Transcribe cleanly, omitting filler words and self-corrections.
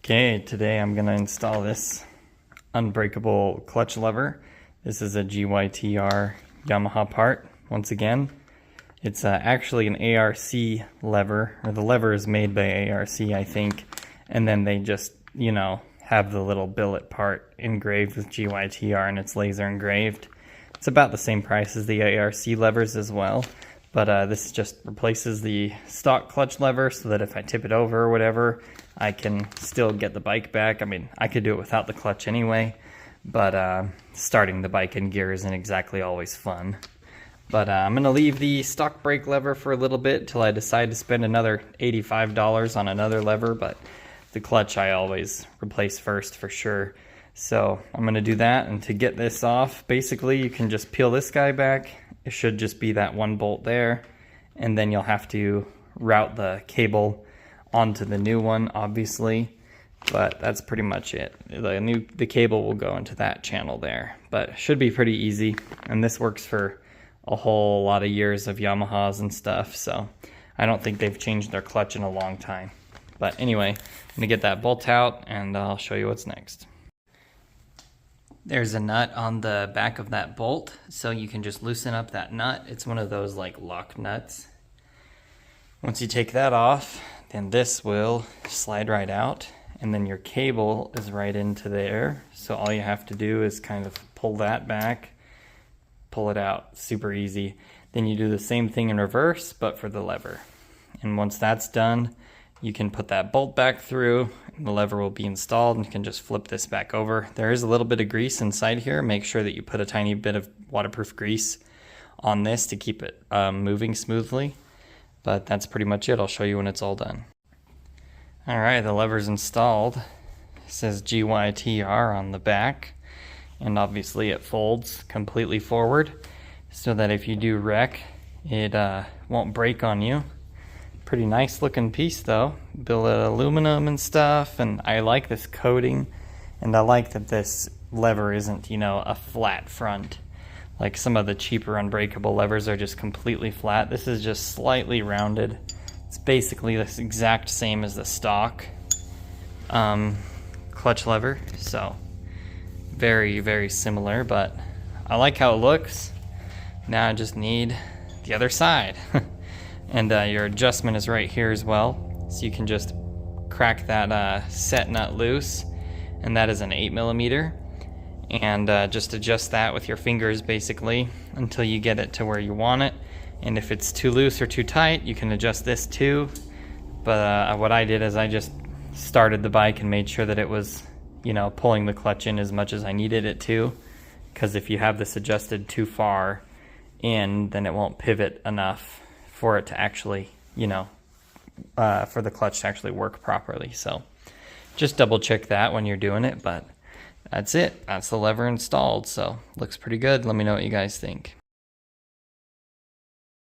Okay, today I'm going to install this unbreakable clutch lever. This is a GYTR Yamaha part, once again. It's actually an ARC lever, or the lever is made by ARC, I think, and then they just, have the little billet part engraved with GYTR and it's laser engraved. It's about the same price as the ARC levers as well, but this just replaces the stock clutch lever so that if I tip it over or whatever, I can still get the bike back. I mean, I could do it without the clutch anyway, but starting the bike in gear isn't exactly always fun. But I'm going to leave the stock brake lever for a little bit till I decide to spend another $85 on another lever, but the clutch I always replace first for sure. So I'm going to do that, and to get this off, basically you can just peel this guy back. It should just be that one bolt there, and then you'll have to route the cable onto the new one, obviously, but that's pretty much it. The cable will go into that channel there, but it should be pretty easy, and this works for a whole lot of years of Yamahas and stuff, so I don't think they've changed their clutch in a long time. But anyway, I'm gonna get that bolt out and I'll show you what's next. There's a nut on the back of that bolt, so you can just loosen up that nut. It's one of those like lock nuts. Once you take that off, then this will slide right out, and then your cable is right into there. So all you have to do is kind of pull that back, pull it out, super easy. Then you do the same thing in reverse, but for the lever. And once that's done, you can put that bolt back through, and the lever will be installed, and you can just flip this back over. There is a little bit of grease inside here. Make sure that you put a tiny bit of waterproof grease on this to keep it moving smoothly. But that's pretty much it. I'll show you when it's all done. Alright, the lever's installed. It says GYTR on the back, and obviously it folds completely forward so that if you do wreck, it won't break on you. Pretty nice looking piece though, billet aluminum and stuff, and I like this coating, and I like that this lever isn't, a flat front. Like some of the cheaper unbreakable levers are just completely flat. This is just slightly rounded. It's basically the exact same as the stock clutch lever, so very, very similar, but I like how it looks. Now I just need the other side. And your adjustment is right here as well, so you can just crack that set nut loose, and that is an 8mm, and just adjust that with your fingers basically until you get it to where you want it. And if it's too loose or too tight, you can adjust this too. But what I did is I just started the bike and made sure that it was, pulling the clutch in as much as I needed it to, because if you have this adjusted too far in, then it won't pivot enough for it to actually, for the clutch to actually work properly. So just double check that when you're doing it, but that's it. That's the lever installed, so looks pretty good. Let me know what you guys think.